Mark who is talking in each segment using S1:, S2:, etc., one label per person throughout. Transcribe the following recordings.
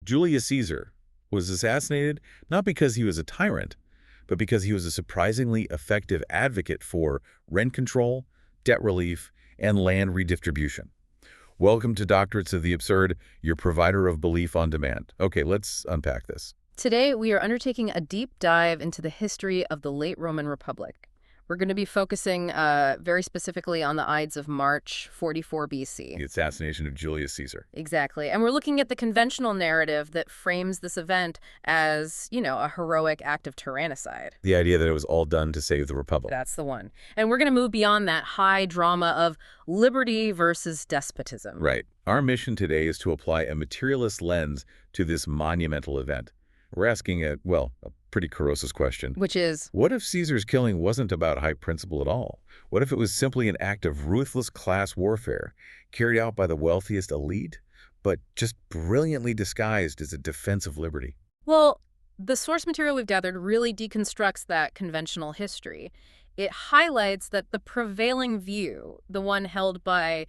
S1: Julius Caesar was assassinated not because he was a tyrant, but because he was a surprisingly effective advocate for rent control, debt relief, and land redistribution. Welcome to Doctorates of the Absurd, your provider of belief on demand. Okay, let's unpack this.
S2: Today, we are undertaking a deep dive into the history of the late Roman Republic. We're going to be focusing very specifically on the Ides of March 44 BC.
S1: The assassination of Julius Caesar.
S2: Exactly. And we're looking at the conventional narrative that frames this event as, a heroic act of tyrannicide.
S1: The idea that it was all done to save the Republic.
S2: That's the one. And we're going to move beyond that high drama of liberty versus despotism.
S1: Right. Our mission today is to apply a materialist lens to this monumental event. We're asking a pretty corrosive question.
S2: Which is?
S1: What if Caesar's killing wasn't about high principle at all? What if it was simply an act of ruthless class warfare carried out by the wealthiest elite, but just brilliantly disguised as a defense of liberty?
S2: Well, the source material we've gathered really deconstructs that conventional history. It highlights that the prevailing view, the one held by,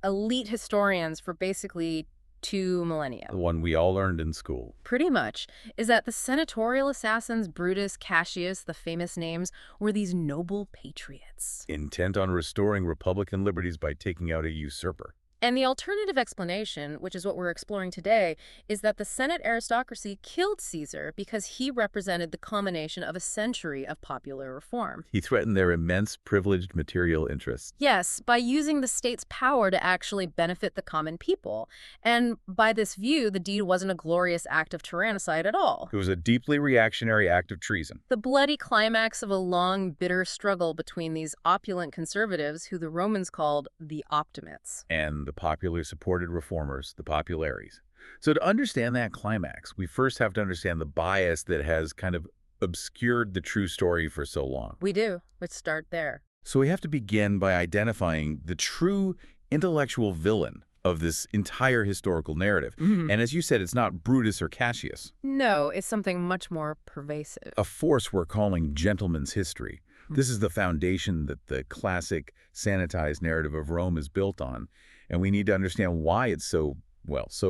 S2: elite historians for basically 2 millennia.
S1: The one we all learned in school.
S2: Pretty much, is that the senatorial assassins, Brutus, Cassius, the famous names, were these noble patriots.
S1: Intent on restoring Republican liberties by taking out a usurper.
S2: And the alternative explanation, which is what we're exploring today, is that the Senate aristocracy killed Caesar because he represented the culmination of a century of popular reform.
S1: He threatened their immense privileged material interests.
S2: Yes, by using the state's power to actually benefit the common people. And by this view, the deed wasn't a glorious act of tyrannicide at all.
S1: It was a deeply reactionary act of treason.
S2: The bloody climax of a long, bitter struggle between these opulent conservatives, who the Romans called the optimates,
S1: and the popularly supported reformers, the popularis. So to understand that climax, we first have to understand the bias that has kind of obscured the true story for so long.
S2: We do. Let's start there.
S1: So we have to begin by identifying the true intellectual villain of this entire historical narrative. And as you said, it's not Brutus or Cassius.
S2: No, it's something much more pervasive.
S1: A force we're calling gentleman's history. This is the foundation that the classic sanitized narrative of Rome is built on. And we need to understand why it's so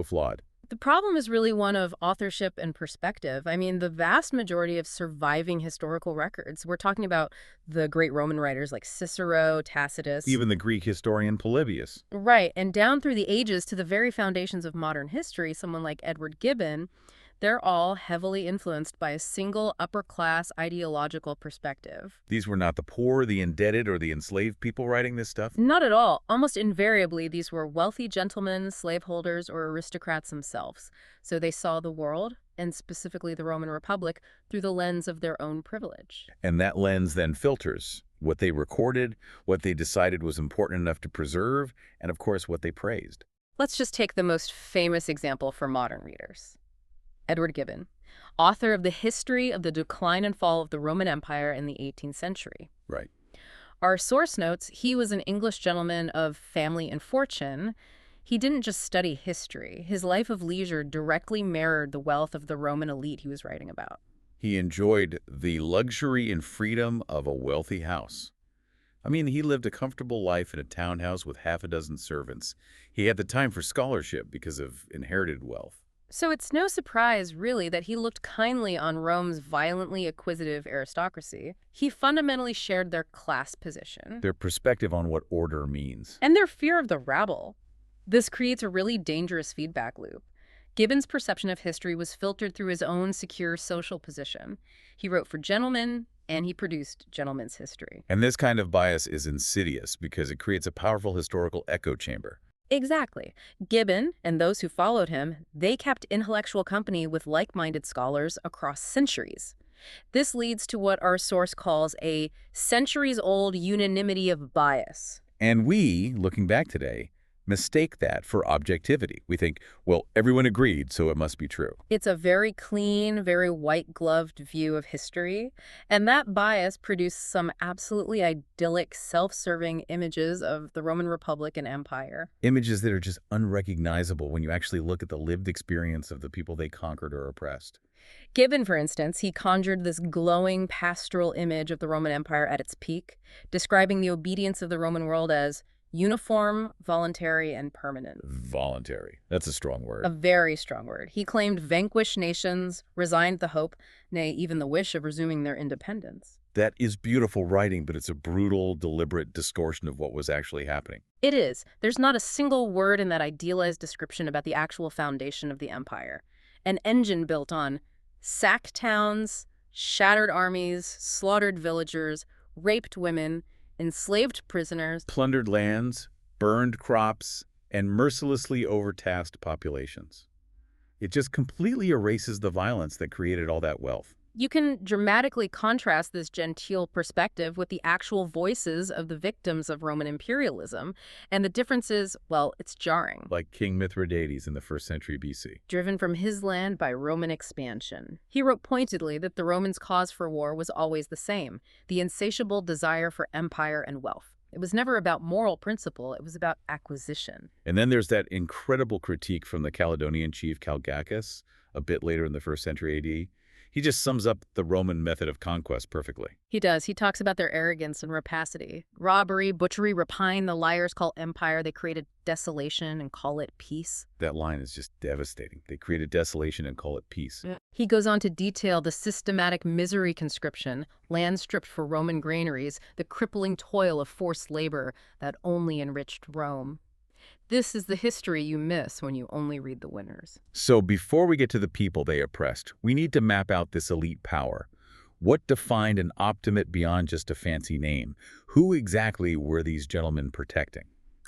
S1: flawed.
S2: The problem is really one of authorship and perspective. I mean, the vast majority of surviving historical records, we're talking about the great Roman writers like Cicero, Tacitus.
S1: Even the Greek historian Polybius.
S2: Right, and down through the ages to the very foundations of modern history, someone like Edward Gibbon, they're all heavily influenced by a single upper-class ideological perspective.
S1: These were not the poor, the indebted, or the enslaved people writing this stuff?
S2: Not at all. Almost invariably, these were wealthy gentlemen, slaveholders, or aristocrats themselves. So they saw the world, and specifically the Roman Republic, through the lens of their own privilege.
S1: And that lens then filters what they recorded, what they decided was important enough to preserve, and of course what they praised.
S2: Let's just take the most famous example for modern readers. Edward Gibbon, author of The History of the Decline and Fall of the Roman Empire in the 18th century.
S1: Right.
S2: Our source notes, he was an English gentleman of family and fortune. He didn't just study history. His life of leisure directly mirrored the wealth of the Roman elite he was writing about.
S1: He enjoyed the luxury and freedom of a wealthy house. I mean, he lived a comfortable life in a townhouse with half a dozen servants. He had the time for scholarship because of inherited wealth.
S2: So it's no surprise, really, that he looked kindly on Rome's violently acquisitive aristocracy. He fundamentally shared their class position.
S1: Their perspective on what order means.
S2: And their fear of the rabble. This creates a really dangerous feedback loop. Gibbon's perception of history was filtered through his own secure social position. He wrote for gentlemen, and he produced gentleman's history.
S1: And this kind of bias is insidious because it creates a powerful historical echo chamber.
S2: Exactly. Gibbon, and those who followed him, they kept intellectual company with like-minded scholars across centuries. This leads to what our source calls a centuries-old unanimity of bias.
S1: And we, looking back today, mistake that for objectivity. We think, well, everyone agreed, so it must be true.
S2: It's a very clean, very white-gloved view of history, and that bias produced some absolutely idyllic, self-serving images of the Roman Republic and Empire.
S1: Images that are just unrecognizable when you actually look at the lived experience of the people they conquered or oppressed.
S2: Gibbon, for instance, he conjured this glowing pastoral image of the Roman Empire at its peak, describing the obedience of the Roman world as Uniform, voluntary, and permanent.
S1: Voluntary. That's a strong
S2: A
S1: word.
S2: very strong word. He claimed vanquished nations resigned the hope, nay, even the wish of resuming their independence.
S1: That is beautiful writing, but it's a brutal, deliberate distortion of what was actually happening.
S2: It is. There's not a single word in that idealized description about the actual foundation of the empire. An engine built on sacked towns, shattered armies, slaughtered villagers, raped women, enslaved prisoners.
S1: Plundered lands, burned crops, and mercilessly overtasked populations. It just completely erases the violence that created all that wealth.
S2: You can dramatically contrast this genteel perspective with the actual voices of the victims of Roman imperialism, and the difference is, well, it's jarring.
S1: Like King Mithridates in the 1st century BC.
S2: Driven from his land by Roman expansion. He wrote pointedly that the Romans' cause for war was always the same, the insatiable desire for empire and wealth. It was never about moral principle, it was about acquisition.
S1: And then there's that incredible critique from the Caledonian chief Calgacus, a bit later in the 1st century AD. He just sums up the Roman method of conquest perfectly.
S2: He does. He talks about their arrogance and rapacity. Robbery, butchery, rapine, the liars call empire. They created desolation and call it peace.
S1: That line is just devastating. They created desolation and call it peace.
S2: Yeah. He goes on to detail the systematic misery conscription, land stripped for Roman granaries, the crippling toil of forced labor that only enriched Rome. This is the history you miss when you only read the winners.
S1: So before we get to the people they oppressed, we need to map out this elite power. What defined an optimate beyond just a fancy name? Who exactly were these gentlemen protecting?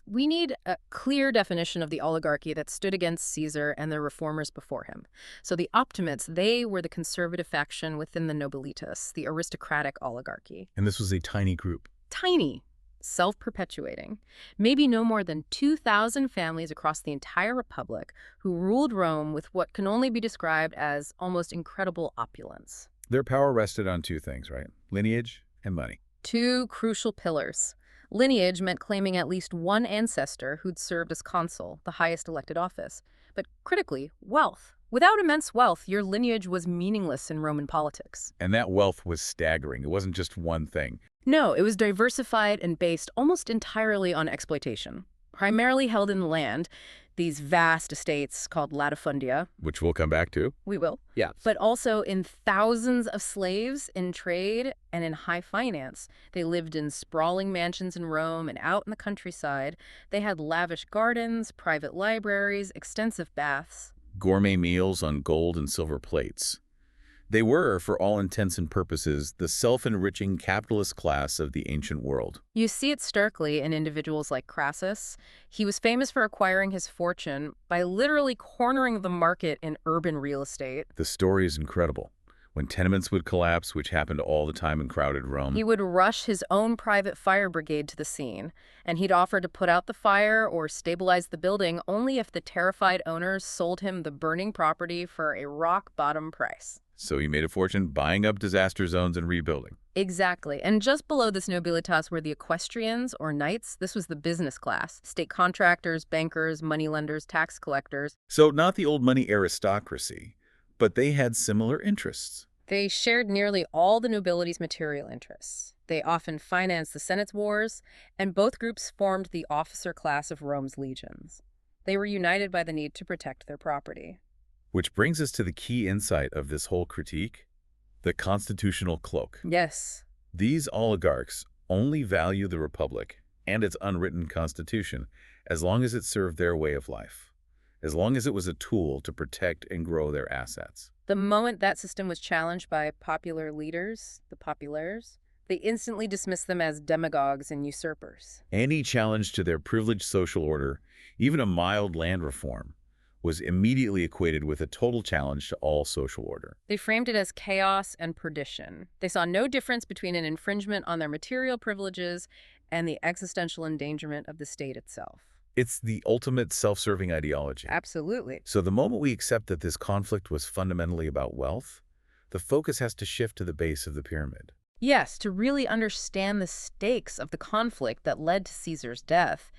S2: We need a clear definition of the oligarchy that stood against Caesar and the reformers before him. So the optimates, they were the conservative faction within the nobilitas, the aristocratic oligarchy.
S1: And this was a tiny group.
S2: Tiny. Self-perpetuating, maybe no more than 2,000 families across the entire republic who ruled Rome with what can only be described as almost incredible opulence.
S1: Their power rested on two things, right? Lineage and money.
S2: Two crucial pillars. Lineage meant claiming at least one ancestor who'd served as consul, the highest elected office. But critically, wealth. Without immense wealth, your lineage was meaningless in Roman politics.
S1: And that wealth was staggering. It wasn't just one thing.
S2: No, it was diversified and based almost entirely on exploitation. Primarily held in land, these vast estates called latifundia.
S1: Which we'll come back to.
S2: We will.
S1: Yeah.
S2: But also in thousands of slaves in trade and in high finance. They lived in sprawling mansions in Rome and out in the countryside. They had lavish gardens, private libraries, extensive baths.
S1: Gourmet meals on gold and silver plates. They were, for all intents and purposes, the self-enriching capitalist class of the ancient world.
S2: You see it starkly in individuals like Crassus. He was famous for acquiring his fortune by literally cornering the market in urban real estate.
S1: The story is incredible. When tenements would collapse, which happened all the time in crowded Rome,
S2: he would rush his own private fire brigade to the scene, and he'd offer to put out the fire or stabilize the building only if the terrified owners sold him the burning property for a rock-bottom price.
S1: So he made a fortune buying up disaster zones and rebuilding.
S2: Exactly. And just below this nobilitas were the equestrians, or knights. This was the business class. State contractors, bankers, moneylenders, tax collectors.
S1: So not the old money aristocracy, but they had similar interests.
S2: They shared nearly all the nobility's material interests. They often financed the Senate's wars, and both groups formed the officer class of Rome's legions. They were united by the need to protect their property.
S1: Which brings us to the key insight of this whole critique, the constitutional cloak.
S2: Yes.
S1: These oligarchs only value the republic and its unwritten constitution as long as it served their way of life, as long as it was a tool to protect and grow their assets.
S2: The moment that system was challenged by popular leaders, the popularis, they instantly dismissed them as demagogues and usurpers.
S1: Any challenge to their privileged social order, even a mild land reform, was immediately equated with a total challenge to all social order.
S2: They framed it as chaos and perdition. They saw no difference between an infringement on their material privileges and the existential endangerment of the state itself.
S1: It's the ultimate self-serving ideology.
S2: Absolutely.
S1: So the moment we accept that this conflict was fundamentally about wealth, the focus has to shift to the base of the pyramid.
S2: Yes, to really understand the stakes of the conflict that led to Caesar's death,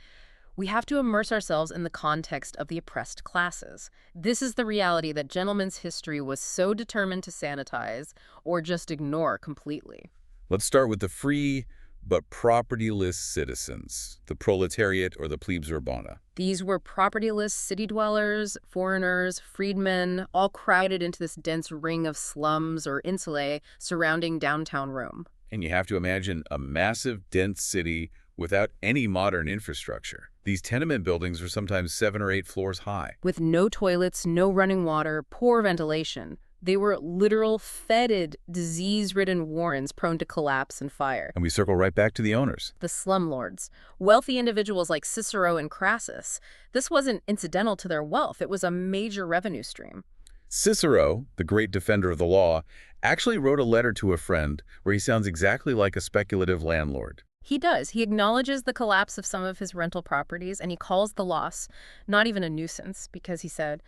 S2: we have to immerse ourselves in the context of the oppressed classes. This is the reality that gentleman's history was so determined to sanitize or just ignore completely.
S1: Let's start with the free, but propertyless citizens, the proletariat or the plebes urbana.
S2: These were propertyless city dwellers, foreigners, freedmen, all crowded into this dense ring of slums or insulae surrounding downtown Rome.
S1: And you have to imagine a massive, dense city without any modern infrastructure. These tenement buildings are sometimes 7 or 8 floors high.
S2: With no toilets, no running water, poor ventilation. They were literal, fetid, disease-ridden warrens prone to collapse and fire.
S1: And we circle right back to the owners.
S2: The slumlords, wealthy individuals like Cicero and Crassus. This wasn't incidental to their wealth. It was a major revenue stream.
S1: Cicero, the great defender of the law, actually wrote a letter to a friend where he sounds exactly like a speculative landlord.
S2: He does. He acknowledges the collapse of some of his rental properties, and he calls the loss not even a nuisance, because he said,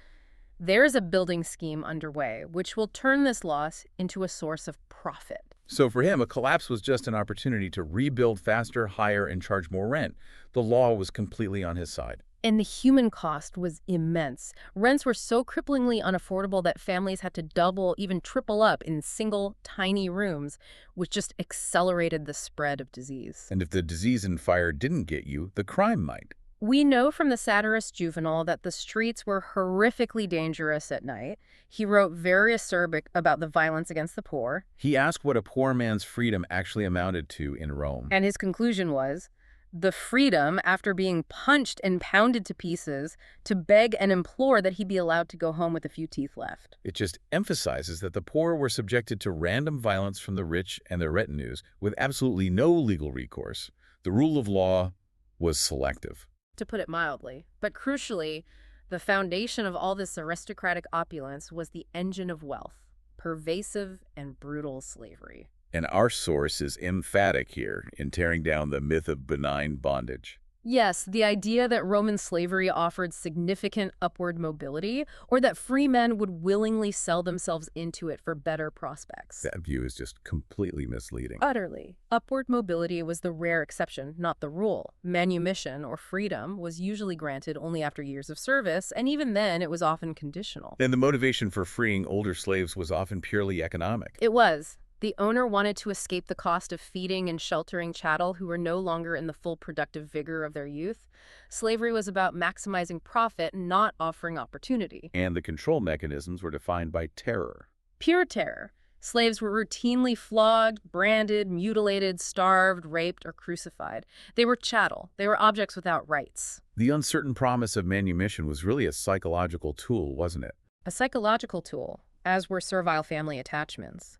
S2: there is a building scheme underway which will turn this loss into a source of profit.
S1: So for him, a collapse was just an opportunity to rebuild faster, higher, and charge more rent. The law was completely on his side.
S2: And the human cost was immense. Rents were so cripplingly unaffordable that families had to double, even triple up in single, tiny rooms, which just accelerated the spread of disease.
S1: And if the disease and fire didn't get you, the crime might.
S2: We know from the satirist Juvenal that the streets were horrifically dangerous at night. He wrote very acerbic about the violence against the poor.
S1: He asked what a poor man's freedom actually amounted to in Rome.
S2: And his conclusion was, the freedom, after being punched and pounded to pieces, to beg and implore that he be allowed to go home with a few teeth left.
S1: It just emphasizes that the poor were subjected to random violence from the rich and their retinues with absolutely no legal recourse. The rule of law was selective,
S2: to put it mildly. But crucially, the foundation of all this aristocratic opulence was the engine of wealth, pervasive and brutal slavery.
S1: And our source is emphatic here in tearing down the myth of benign bondage.
S2: Yes, the idea that Roman slavery offered significant upward mobility, or that free men would willingly sell themselves into it for better prospects.
S1: That view is just completely misleading.
S2: Utterly. Upward mobility was the rare exception, not the rule. Manumission, or freedom, was usually granted only after years of service, and even then it was often conditional.
S1: And the motivation for freeing older slaves was often purely economic.
S2: It was. The owner wanted to escape the cost of feeding and sheltering chattel who were no longer in the full productive vigor of their youth. Slavery was about maximizing profit, not offering opportunity.
S1: And the control mechanisms were defined by terror.
S2: Pure terror. Slaves were routinely flogged, branded, mutilated, starved, raped, or crucified. They were chattel. They were objects without rights.
S1: The uncertain promise of manumission was really a psychological tool, wasn't it?
S2: A psychological tool, as were servile family attachments.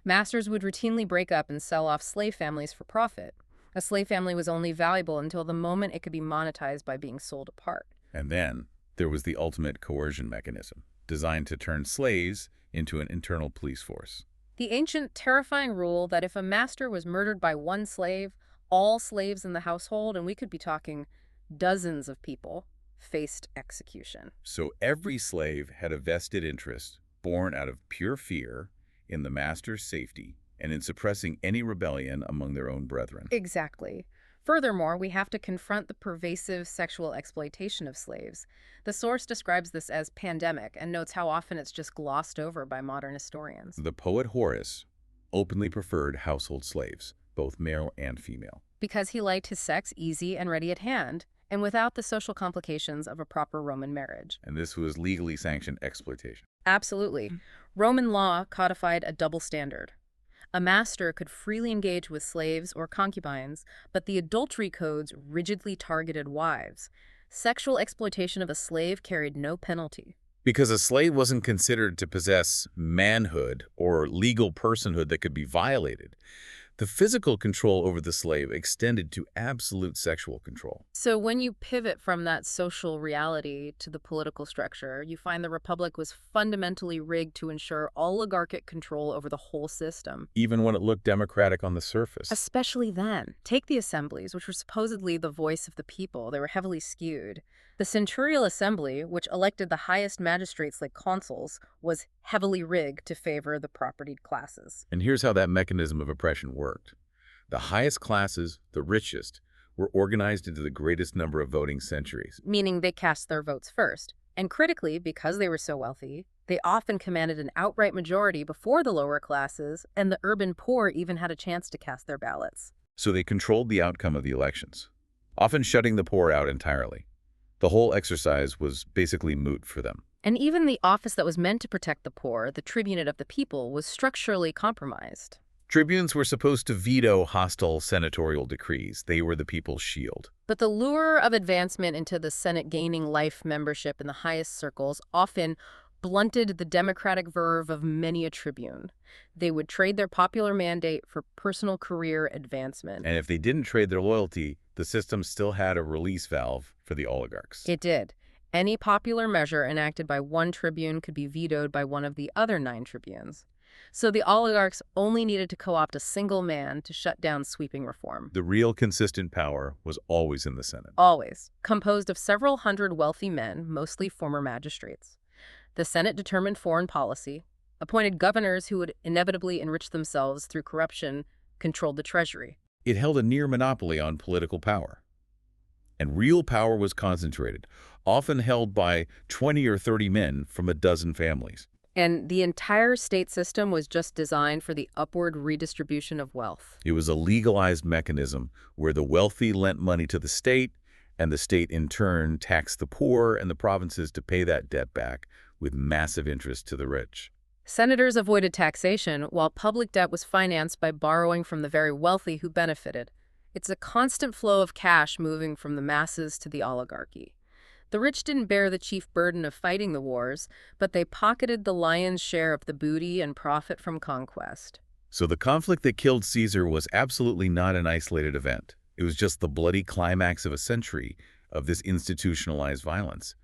S2: Masters would routinely break up and sell off slave families for profit. A slave family was only valuable until the moment it could be monetized by being sold apart.
S1: And then there was the ultimate coercion mechanism, designed to turn slaves into an internal police force.
S2: The ancient, terrifying rule that if a master was murdered by one slave, all slaves in the household, and we could be talking dozens of people, faced execution.
S1: So every slave had a vested interest, born out of pure fear, in the master's safety and in suppressing any rebellion among their own brethren.
S2: Exactly. Furthermore, we have to confront the pervasive sexual exploitation of slaves. The source describes this as pandemic and notes how often it's just glossed over by modern historians.
S1: The poet Horace openly preferred household slaves, both male and female,
S2: because he liked his sex easy and ready at hand, and without the social complications of a proper Roman marriage.
S1: And this was legally sanctioned exploitation.
S2: Absolutely. Roman law codified a double standard. A master could freely engage with slaves or concubines, but the adultery codes rigidly targeted wives. Sexual exploitation of a slave carried no penalty.
S1: Because a slave wasn't considered to possess manhood or legal personhood that could be violated, the physical control over the slave extended to absolute sexual control.
S2: So when you pivot from that social reality to the political structure, you find the Republic was fundamentally rigged to ensure oligarchic control over the whole system.
S1: Even when it looked democratic on the surface.
S2: Especially then. Take the assemblies, which were supposedly the voice of the people. They were heavily skewed. The senatorial assembly, which elected the highest magistrates like consuls, was heavily rigged to favor the propertied classes.
S1: And here's how that mechanism of oppression worked. The highest classes, the richest, were organized into the greatest number of voting centuries.
S2: Meaning they cast their votes first. And critically, because they were so wealthy, they often commanded an outright majority before the lower classes, and the urban poor even had a chance to cast their ballots.
S1: So they controlled the outcome of the elections, often shutting the poor out entirely. The whole exercise was basically moot for them.
S2: And even the office that was meant to protect the poor, the tribunate of the people, was structurally compromised.
S1: Tribunes were supposed to veto hostile senatorial decrees. They were the people's shield.
S2: But the lure of advancement into the Senate gaining life membership in the highest circles often blunted the democratic verve of many a tribune. They would trade their popular mandate for personal career advancement.
S1: And if they didn't trade their loyalty, the system still had a release valve for the oligarchs.
S2: It did. Any popular measure enacted by one tribune could be vetoed by one of the other 9 tribunes. So the oligarchs only needed to co-opt a single man to shut down sweeping reform.
S1: The real consistent power was always in the Senate.
S2: Always. Composed of several hundred wealthy men, mostly former magistrates. The Senate determined foreign policy, appointed governors who would inevitably enrich themselves through corruption, controlled the treasury.
S1: It held a near monopoly on political power. And real power was concentrated, often held by 20 or 30 men from a dozen families.
S2: And the entire state system was just designed for the upward redistribution of wealth.
S1: It was a legalized mechanism where the wealthy lent money to the state, and the state in turn taxed the poor and the provinces to pay that debt back with massive interest to the rich.
S2: Senators avoided taxation, while public debt was financed by borrowing from the very wealthy who benefited. It's a constant flow of cash moving from the masses to the oligarchy. The rich didn't bear the chief burden of fighting the wars, but they pocketed the lion's share of the booty and profit from conquest.
S1: So the conflict that killed Caesar was absolutely not an isolated event. It was just the bloody climax of a century of this institutionalized violence.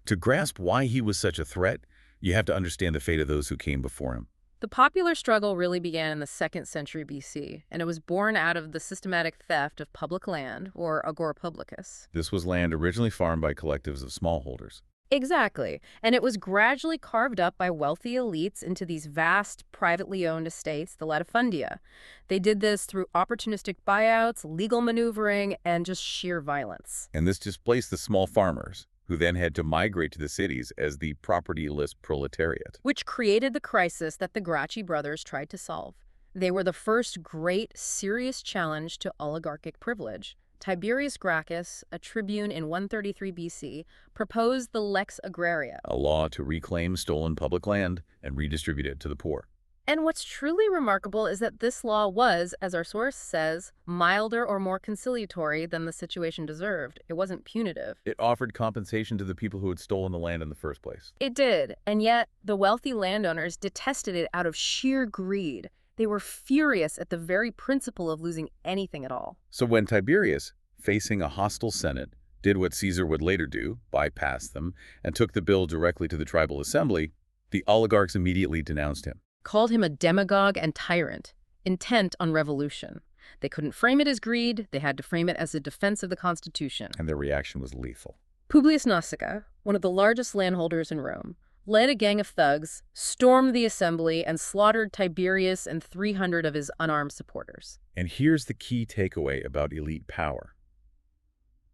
S1: To grasp why he was such a threat, you have to understand the fate of those who came before him.
S2: The popular struggle really began in the 2nd century BC, and it was born out of the systematic theft of public land, or agora publicus.
S1: This was land originally farmed by collectives of smallholders.
S2: Exactly, and it was gradually carved up by wealthy elites into these vast, privately owned estates, the latifundia. They did this through opportunistic buyouts, legal maneuvering, and just sheer violence.
S1: And this displaced the small farmers, who then had to migrate to the cities as the propertyless proletariat.
S2: Which created the crisis that the Gracchi brothers tried to solve. They were the first great, serious challenge to oligarchic privilege. Tiberius Gracchus, a tribune in 133 BC, proposed the lex agraria,
S1: A law to reclaim stolen public land and redistribute it to the poor.
S2: And what's truly remarkable is that this law was, as our source says, milder or more conciliatory than the situation deserved. It wasn't punitive.
S1: It offered compensation to the people who had stolen the land in the first place.
S2: It did, and yet the wealthy landowners detested it out of sheer greed. They were furious at the very principle of losing anything at all.
S1: So when Tiberius, facing a hostile Senate, did what Caesar would later do, bypassed them, and took the bill directly to the tribal assembly, the oligarchs immediately denounced him.
S2: Called him a demagogue and tyrant, intent on revolution. They couldn't frame it as greed, they had to frame it as a defense of the Constitution.
S1: And their reaction was lethal.
S2: Publius Nasica, one of the largest landholders in Rome, led a gang of thugs, stormed the assembly, and slaughtered Tiberius and 300 of his unarmed supporters.
S1: And here's the key takeaway about elite power.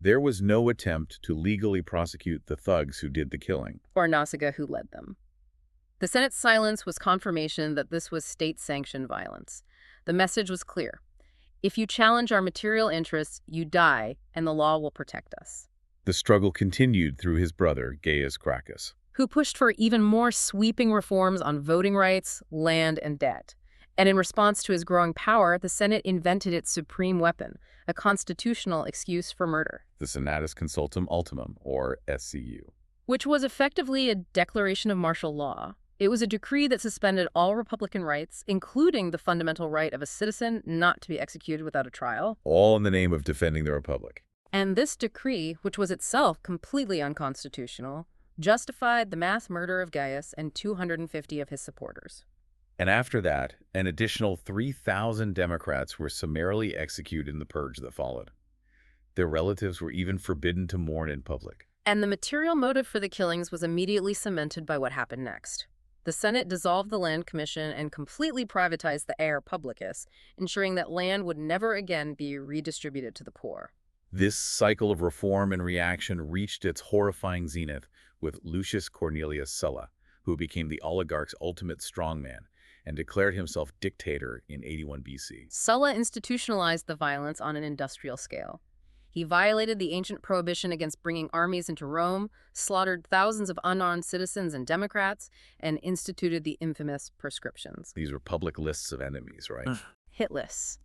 S1: There was no attempt to legally prosecute the thugs who did the killing.
S2: Or Nasica, who led them. The Senate's silence was confirmation that this was state-sanctioned violence. The message was clear. If you challenge our material interests, you die, and the law will protect us.
S1: The struggle continued through his brother, Gaius Gracchus,
S2: who pushed for even more sweeping reforms on voting rights, land, and debt. And in response to his growing power, the Senate invented its supreme weapon, a constitutional excuse for murder.
S1: the Senatus Consultum Ultimum, or SCU.
S2: Which was effectively a declaration of martial law. It was a decree that suspended all Republican rights, including the fundamental right of a citizen not to be executed without a trial.
S1: All in the name of defending the Republic.
S2: And this decree, which was itself completely unconstitutional, justified the mass murder of Gaius and 250 of his supporters.
S1: And after that, an additional 3,000 Democrats were summarily executed in the purge that followed. Their relatives were even forbidden to mourn in public.
S2: And the material motive for the killings was immediately cemented by what happened next. The Senate dissolved the Land Commission and completely privatized the heir publicus, ensuring that land would never again be redistributed to the poor.
S1: This cycle of reform and reaction reached its horrifying zenith with Lucius Cornelius Sulla, who became the oligarch's ultimate strongman, and declared himself dictator in 81 BC.
S2: Sulla institutionalized the violence on an industrial scale. He violated the ancient prohibition against bringing armies into Rome, slaughtered thousands of unarmed citizens and Democrats, and instituted the infamous proscriptions.
S1: These were public lists of enemies, right?
S2: Hit lists.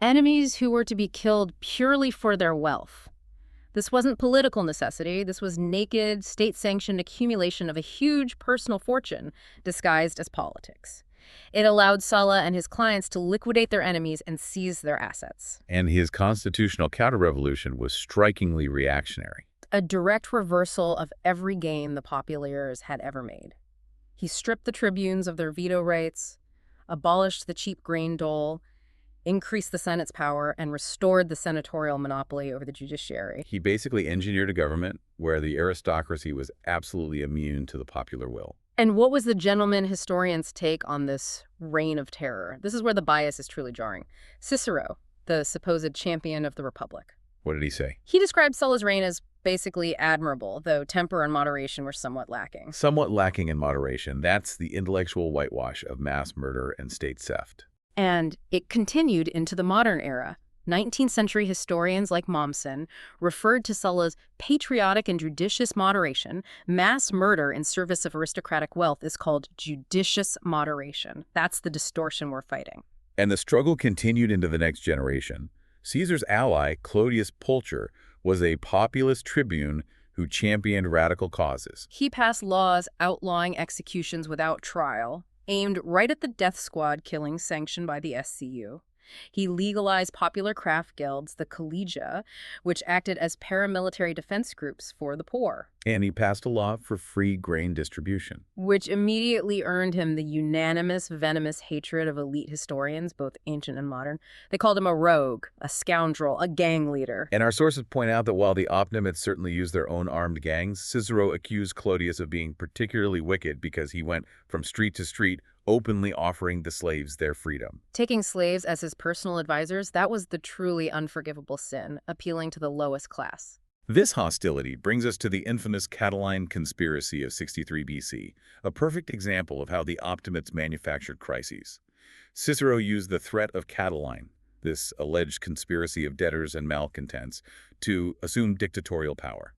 S2: Enemies who were to be killed purely for their wealth. This wasn't political necessity. This was naked, state-sanctioned accumulation of a huge personal fortune disguised as politics. It allowed Sulla and his clients to liquidate their enemies and seize their assets.
S1: And his constitutional counter-revolution was strikingly reactionary.
S2: A direct reversal of every gain the popularis had ever made. He stripped the tribunes of their veto rights, abolished the cheap grain dole, increased the Senate's power, and restored the senatorial monopoly over the judiciary.
S1: He basically engineered a government where the aristocracy was absolutely immune to the popular will.
S2: And what was the gentleman historian's take on this reign of terror? This is where the bias is truly jarring. Cicero, the supposed champion of the Republic.
S1: What did he say?
S2: He described Sulla's reign as basically admirable, though temper and moderation were somewhat lacking.
S1: Somewhat lacking in moderation. That's the intellectual whitewash of mass murder and state theft.
S2: And it continued into the modern era. 19th century historians like Mommsen referred to Sulla's patriotic and judicious moderation. Mass murder in service of aristocratic wealth is called judicious moderation. That's the distortion we're fighting.
S1: And the struggle continued into the next generation. Caesar's ally, Clodius Pulcher, was a populist tribune who championed radical causes.
S2: He passed laws outlawing executions without trial, aimed right at the death squad killings sanctioned by the SCU. He legalized popular craft guilds, the collegia, which acted as paramilitary defense groups for the poor.
S1: And he passed a law for free grain distribution,
S2: which immediately earned him the unanimous, venomous hatred of elite historians, both ancient and modern. They called him a rogue, a scoundrel, a gang leader.
S1: And our sources point out that while the Optimates certainly used their own armed gangs, Cicero accused Clodius of being particularly wicked because he went from street to street, openly offering the slaves their freedom.
S2: Taking slaves as his personal advisors, that was the truly unforgivable sin, appealing to the lowest class.
S1: This hostility brings us to the infamous Catiline conspiracy of 63 BC, a perfect example of how the Optimates manufactured crises. Cicero used the threat of Catiline, this alleged conspiracy of debtors and malcontents, to assume dictatorial power.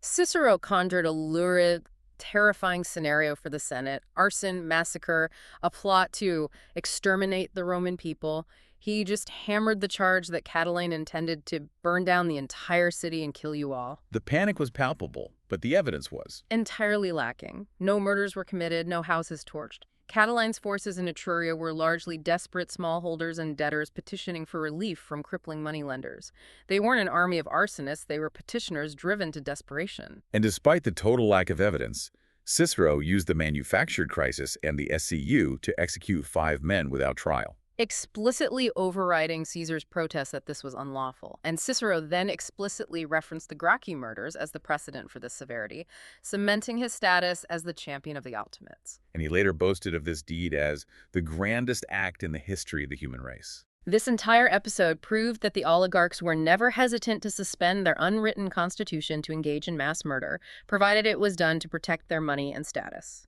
S2: Cicero conjured a lurid, terrifying scenario for the Senate: arson, massacre, a plot to exterminate the Roman people. He just hammered the charge that Catiline intended to burn down the entire city and kill you all.
S1: The panic was palpable, but the evidence was
S2: entirely lacking. No murders were committed, no houses torched. Catiline's forces in Etruria were largely desperate smallholders and debtors petitioning for relief from crippling moneylenders. They weren't an army of arsonists, they were petitioners driven to desperation.
S1: And despite the total lack of evidence, Cicero used the manufactured crisis and the SCU to execute 5 men without trial,
S2: explicitly overriding Caesar's protest that this was unlawful. And Cicero then explicitly referenced the Gracchi murders as the precedent for this severity, cementing his status as the champion of the Optimates.
S1: And he later boasted of this deed as the grandest act in the history of the human race.
S2: This entire episode proved that the oligarchs were never hesitant to suspend their unwritten constitution to engage in mass murder, provided it was done to protect their money and status.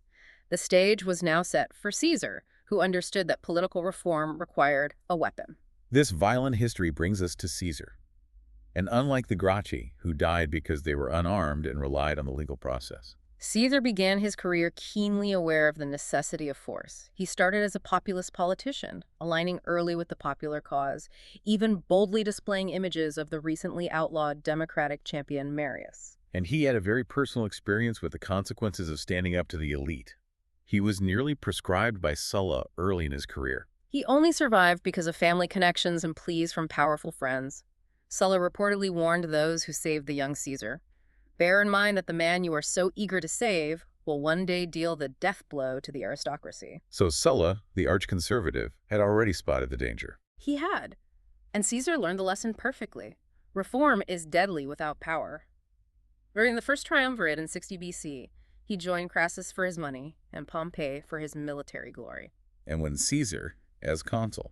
S2: The stage was now set for Caesar, who understood that political reform required a weapon.
S1: This violent history brings us to Caesar. And unlike the Gracchi, who died because they were unarmed and relied on the legal process,
S2: Caesar began his career keenly aware of the necessity of force. He started as a populist politician, aligning early with the popular cause, even boldly displaying images of the recently outlawed Democratic champion Marius.
S1: And he had a very personal experience with the consequences of standing up to the elite. He was nearly proscribed by Sulla early in his career.
S2: He only survived because of family connections and pleas from powerful friends. Sulla reportedly warned those who saved the young Caesar, "Bear in mind that the man you are so eager to save will one day deal the death blow to the aristocracy."
S1: So Sulla, the arch-conservative, had already spotted the danger.
S2: He had. And Caesar learned the lesson perfectly. Reform is deadly without power. During the first triumvirate in 60 BC, he joined Crassus for his money and Pompey for his military glory.
S1: And when Caesar, as consul,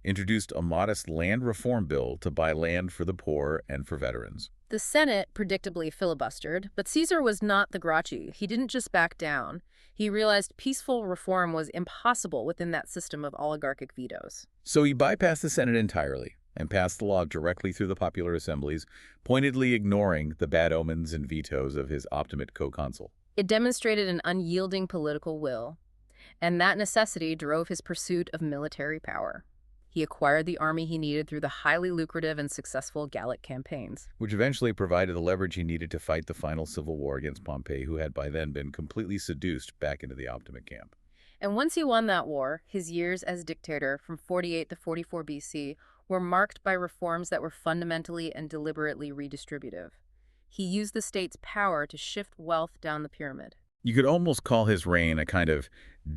S1: introduced a modest land reform bill to buy land for the poor and for veterans,
S2: The Senate predictably filibustered, but Caesar was not the Gracchi. He didn't just back down. He realized peaceful reform was impossible within that system of oligarchic vetoes.
S1: So he bypassed the Senate entirely and passed the law directly through the popular assemblies, pointedly ignoring the bad omens and vetoes of his optimate co-consul.
S2: It demonstrated an unyielding political will, and that necessity drove his pursuit of military power. He acquired the army he needed through the highly lucrative and successful Gallic campaigns.
S1: Which eventually provided the leverage he needed to fight the final civil war against Pompey, who had by then been completely seduced back into the optimate camp.
S2: And once he won that war, his years as dictator from 48 to 44 BC were marked by reforms that were fundamentally and deliberately redistributive. He used the state's power to shift wealth down the pyramid.
S1: You could almost call his reign a kind of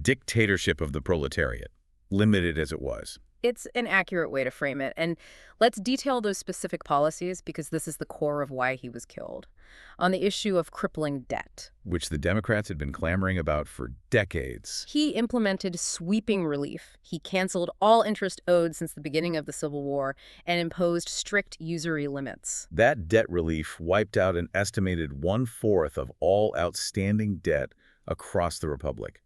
S1: dictatorship of the proletariat, limited as it was.
S2: It's an accurate way to frame it, and let's detail those specific policies because this is the core of why he was killed. On the issue of crippling debt,
S1: Which the Democrats had been clamoring about for decades.
S2: he implemented sweeping relief. He canceled all interest owed since the beginning of the Civil War and imposed strict usury limits.
S1: That debt relief wiped out an estimated 1/4 of all outstanding debt across the Republic.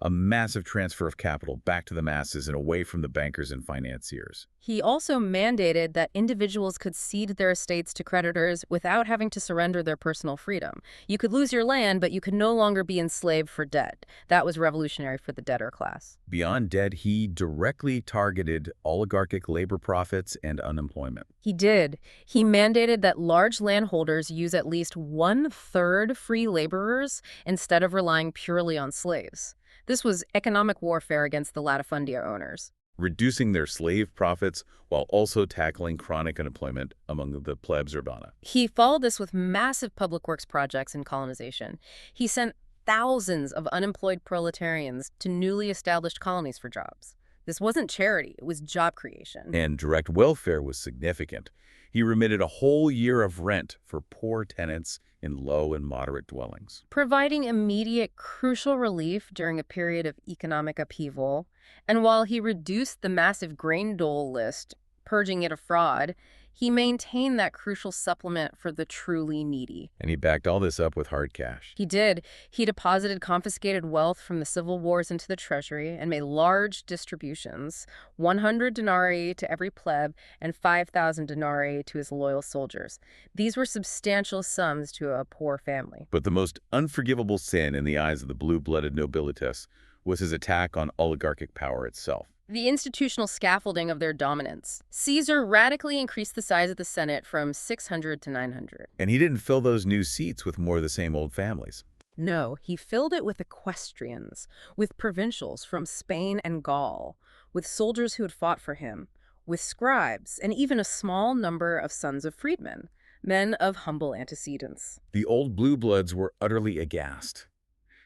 S1: A massive transfer of capital back to the masses and away from the bankers and financiers.
S2: He also mandated that individuals could cede their estates to creditors without having to surrender their personal freedom. You could lose your land, but you could no longer be enslaved for debt. That was revolutionary for the debtor class.
S1: Beyond debt, he directly targeted oligarchic labor profits and unemployment.
S2: He did. He mandated that large landholders use at least 1/3 free laborers instead of relying purely on slaves. This was economic warfare against the latifundia owners.
S1: Reducing their slave profits while also tackling chronic unemployment among the plebs urbana.
S2: He followed this with massive public works projects and colonization. He sent thousands of unemployed proletarians to newly established colonies for jobs. This wasn't charity, it was job creation.
S1: And direct welfare was significant. He remitted a whole year of rent for poor tenants in low and moderate dwellings.
S2: Providing immediate, crucial relief during a period of economic upheaval. And while he reduced the massive grain dole list, purging it of fraud, he maintained that crucial supplement for the truly needy.
S1: And he backed all this up with hard cash.
S2: He did. He deposited confiscated wealth from the civil wars into the treasury and made large distributions, 100 denarii to every pleb and 5,000 denarii to his loyal soldiers. These were substantial sums to a poor family.
S1: But the most unforgivable sin in the eyes of the blue-blooded nobilitas was his attack on oligarchic power itself.
S2: The institutional scaffolding of their dominance. Caesar radically increased the size of the Senate from 600 to 900.
S1: And he didn't fill those new seats with more of the same old families.
S2: No, he filled it with equestrians, with provincials from Spain and Gaul, with soldiers who had fought for him, with scribes, and even a small number of sons of freedmen, men of humble antecedents.
S1: The old blue bloods were utterly aghast.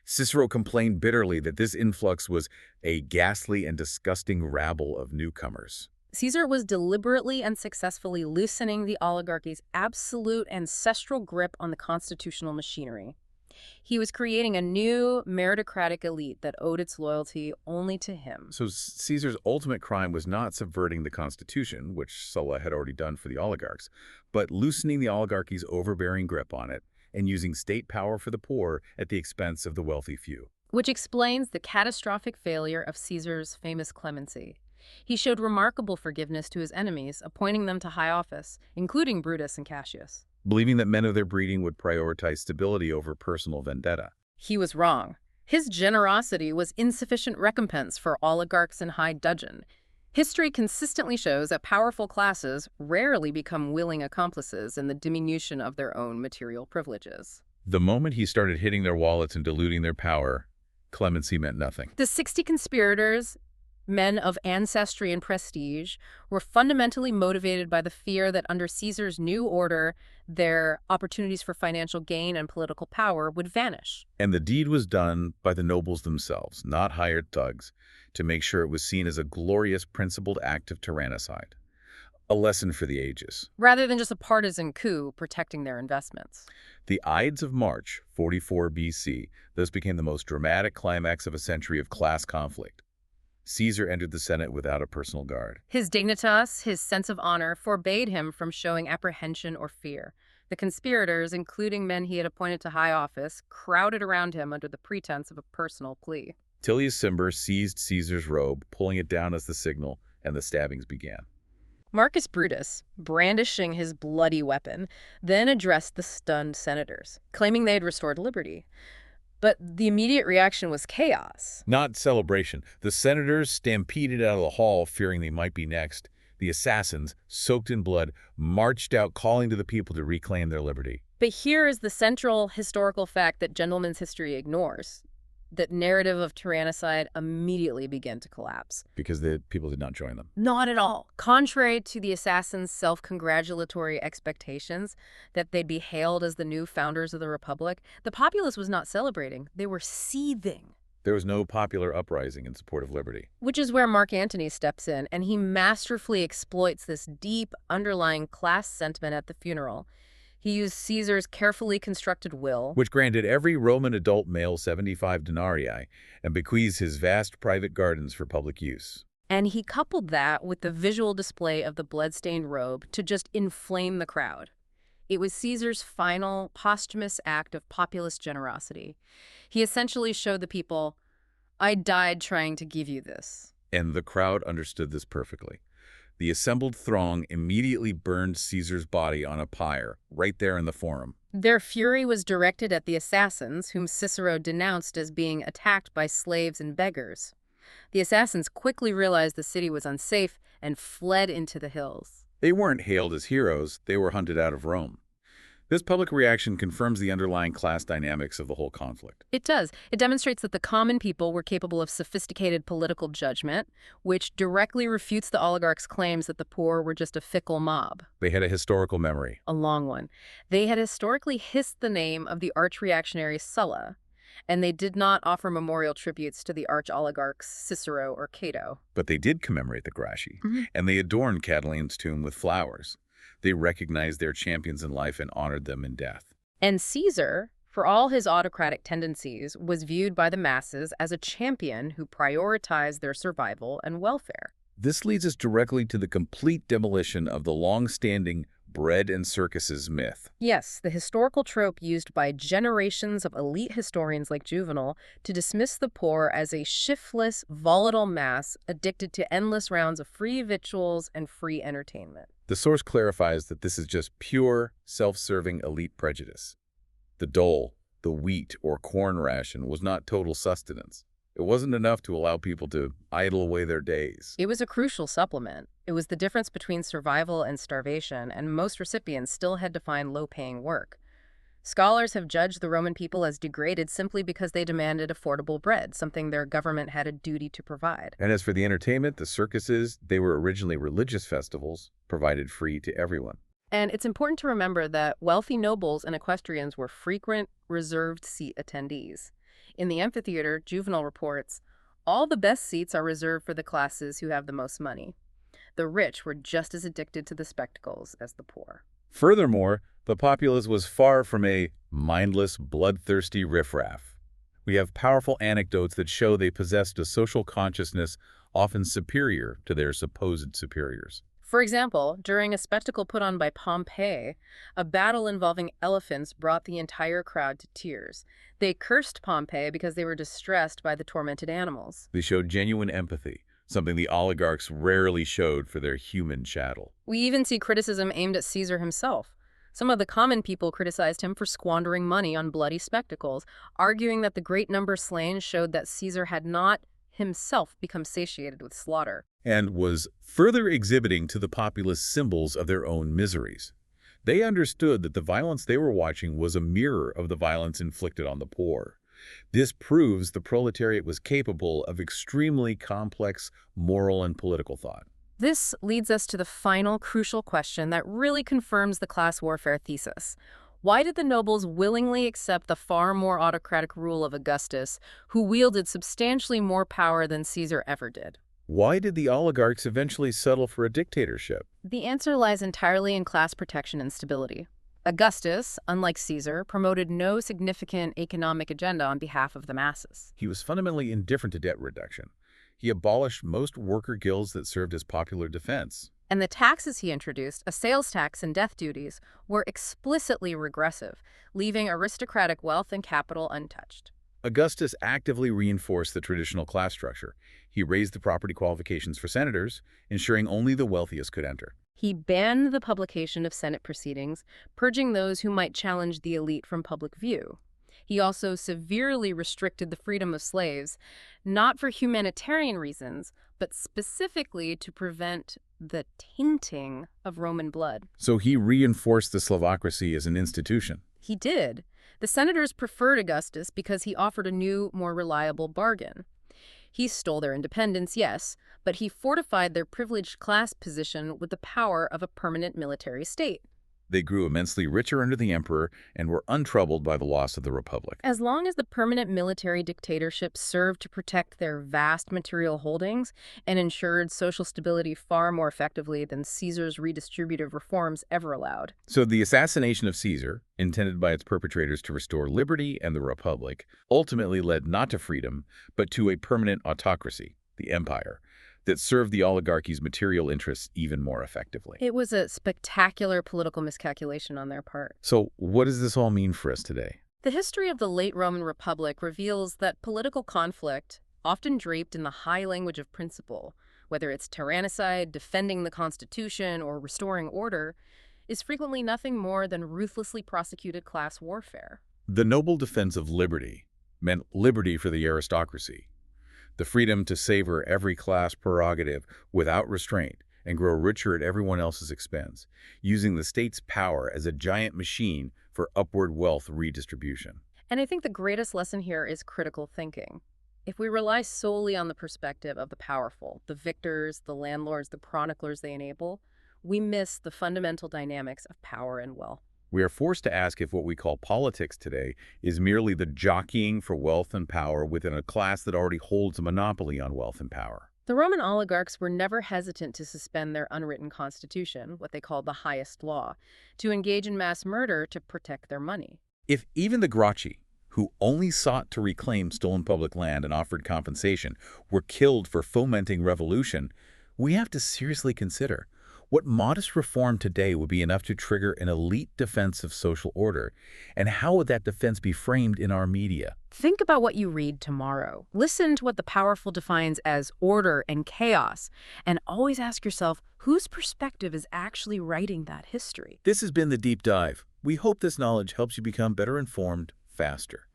S1: Cicero complained bitterly that this influx was a ghastly and disgusting rabble of newcomers.
S2: Caesar was deliberately and successfully loosening the oligarchy's absolute ancestral grip on the constitutional machinery. He was creating a new meritocratic elite that owed its loyalty only to him.
S1: So Caesar's ultimate crime was not subverting the Constitution, which Sulla had already done for the oligarchs, but loosening the oligarchy's overbearing grip on it and using state power for the poor at the expense of the wealthy few.
S2: Which explains the catastrophic failure of Caesar's famous clemency. He showed remarkable forgiveness to his enemies, appointing them to high office, including Brutus and Cassius.
S1: Believing that men of their breeding would prioritize stability over personal vendetta.
S2: He was wrong. His generosity was insufficient recompense for oligarchs in high dudgeon. History consistently shows that powerful classes rarely become willing accomplices in the diminution of their own material privileges.
S1: The moment he started hitting their wallets and diluting their power, clemency meant nothing.
S2: The 60 conspirators, men of ancestry and prestige, were fundamentally motivated by the fear that under Caesar's new order, their opportunities for financial gain and political power would vanish.
S1: And the deed was done by the nobles themselves, not hired thugs, to make sure it was seen as a glorious principled act of tyrannicide. A lesson for the ages.
S2: Rather than just a partisan coup protecting their investments.
S1: The Ides of March, 44 BC, thus became the most dramatic climax of a century of class conflict. Caesar entered the Senate without a personal guard.
S2: His dignitas, his sense of honor, forbade him from showing apprehension or fear. The conspirators, including men he had appointed to high office, crowded around him under the pretense of a personal plea.
S1: Tullius Cimber seized Caesar's robe, pulling it down as the signal, and the stabbings began.
S2: Marcus Brutus, brandishing his bloody weapon, then addressed the stunned senators, claiming they had restored liberty. But the immediate reaction was chaos.
S1: Not celebration. The senators stampeded out of the hall, fearing they might be next. The assassins, soaked in blood, marched out, calling to the people to reclaim their liberty.
S2: But here is the central historical fact that gentleman's history ignores. That narrative of tyrannicide immediately began to collapse.
S1: Because the people did not join them.
S2: Not at all. Contrary to the assassins' self-congratulatory expectations that they'd be hailed as the new founders of the Republic, the populace was not celebrating. They were seething.
S1: There was no popular uprising in support of liberty.
S2: Which is where Mark Antony steps in, and he masterfully exploits this deep, underlying class sentiment at the funeral. He used Caesar's carefully constructed will,
S1: which granted every Roman adult male 75 denarii and bequeaths his vast private gardens for public use.
S2: And he coupled that with the visual display of the blood-stained robe to just inflame the crowd. It was Caesar's final, posthumous act of populist generosity. He essentially showed the people, I died trying to give you this.
S1: And the crowd understood this perfectly. The assembled throng immediately burned Caesar's body on a pyre, right there in the Forum.
S2: Their fury was directed at the assassins, whom Cicero denounced as being attacked by slaves and beggars. The assassins quickly realized the city was unsafe and fled into the hills.
S1: They weren't hailed as heroes, they were hunted out of Rome. This public reaction confirms the underlying class dynamics of the whole conflict.
S2: It does. It demonstrates that the common people were capable of sophisticated political judgment, which directly refutes the oligarchs' claims that the poor were just a fickle mob.
S1: They had a historical memory.
S2: A long one. They had historically hissed the name of the arch-reactionary Sulla, and they did not offer memorial tributes to the arch-oligarchs Cicero or Cato.
S1: But they did commemorate the Gracchi, and they adorned Catiline's tomb with flowers. They recognized their champions in life and honored them in death.
S2: And Caesar, for all his autocratic tendencies, was viewed by the masses as a champion who prioritized their survival and welfare.
S1: This leads us directly to the complete demolition of the long-standing bread and circuses myth.
S2: Yes, the historical trope used by generations of elite historians like Juvenal to dismiss the poor as a shiftless, volatile mass addicted to endless rounds of free victuals and free entertainment.
S1: The source clarifies that this is just pure, self-serving elite prejudice. The dole, the wheat or corn ration, was not total sustenance. It wasn't enough to allow people to idle away their days.
S2: It was a crucial supplement. It was the difference between survival and starvation, and most recipients still had to find low-paying work. Scholars have judged the Roman people as degraded simply because they demanded affordable bread, something their government had a duty to provide.
S1: And as for the entertainment, the circuses, they were originally religious festivals, provided free to everyone.
S2: And it's important to remember that wealthy nobles and equestrians were frequent, reserved seat attendees. In the amphitheater, Juvenal reports, all the best seats are reserved for the classes who have the most money. The rich were just as addicted to the spectacles as the poor.
S1: Furthermore, the populace was far from a mindless, bloodthirsty riffraff. We have powerful anecdotes that show they possessed a social consciousness often superior to their supposed superiors.
S2: For example, during a spectacle put on by Pompey, a battle involving elephants brought the entire crowd to tears. They cursed Pompey because they were distressed by the tormented animals.
S1: They showed genuine empathy, something the oligarchs rarely showed for their human chattel.
S2: We even see criticism aimed at Caesar himself. Some of the common people criticized him for squandering money on bloody spectacles, arguing that the great number slain showed that Caesar had not himself become satiated with slaughter,
S1: and was further exhibiting to the populace symbols of their own miseries. They understood that the violence they were watching was a mirror of the violence inflicted on the poor. This proves the proletariat was capable of extremely complex moral and political thought.
S2: This leads us to the final crucial question that really confirms the class warfare thesis. Why did the nobles willingly accept the far more autocratic rule of Augustus, who wielded substantially more power than Caesar ever did?
S1: Why did the oligarchs eventually settle for a dictatorship?
S2: The answer lies entirely in class protection and stability. Augustus, unlike Caesar, promoted no significant economic agenda on behalf of the masses.
S1: He was fundamentally indifferent to debt reduction. He abolished most worker guilds that served as popular defense.
S2: And the taxes he introduced, a sales tax and death duties, were explicitly regressive, leaving aristocratic wealth and capital untouched.
S1: Augustus actively reinforced the traditional class structure. He raised the property qualifications for senators, ensuring only the wealthiest could enter.
S2: He banned the publication of Senate proceedings, purging those who might challenge the elite from public view. He also severely restricted the freedom of slaves, not for humanitarian reasons, but specifically to prevent the tainting of Roman blood.
S1: So he reinforced the Slavocracy as an institution.
S2: He did. The senators preferred Augustus because he offered a new, more reliable bargain. He stole their independence, yes, but he fortified their privileged class position with the power of a permanent military state.
S1: They grew immensely richer under the emperor and were untroubled by the loss of the republic.
S2: As long as the permanent military dictatorship served to protect their vast material holdings and ensured social stability far more effectively than Caesar's redistributive reforms ever allowed.
S1: So the assassination of Caesar, intended by its perpetrators to restore liberty and the republic, ultimately led not to freedom, but to a permanent autocracy, the empire, that served the oligarchy's material interests even more effectively.
S2: It was a spectacular political miscalculation on their part.
S1: So what does this all mean for us today?
S2: The history of the late Roman Republic reveals that political conflict, often draped in the high language of principle, whether it's tyrannicide, defending the Constitution, or restoring order, is frequently nothing more than ruthlessly prosecuted class warfare.
S1: The noble defense of liberty meant liberty for the aristocracy, the freedom to savor every class prerogative without restraint and grow richer at everyone else's expense, using the state's power as a giant machine for upward wealth redistribution.
S2: And I think the greatest lesson here is critical thinking. If we rely solely on the perspective of the powerful, the victors, the landlords, the chroniclers they enable, we miss the fundamental dynamics of power and wealth.
S1: We are forced to ask if what we call politics today is merely the jockeying for wealth and power within a class that already holds a monopoly on wealth and power.
S2: The Roman oligarchs were never hesitant to suspend their unwritten constitution, what they called the highest law, to engage in mass murder to protect their money.
S1: If even the Gracchi, who only sought to reclaim stolen public land and offered compensation, were killed for fomenting revolution, we have to seriously consider what modest reform today would be enough to trigger an elite defense of social order, and how would that defense be framed in our media?
S2: Think about what you read tomorrow. Listen to what the powerful defines as order and chaos, and always ask yourself whose perspective is actually writing that history.
S1: This has been The Deep Dive. We hope this knowledge helps you become better informed, faster.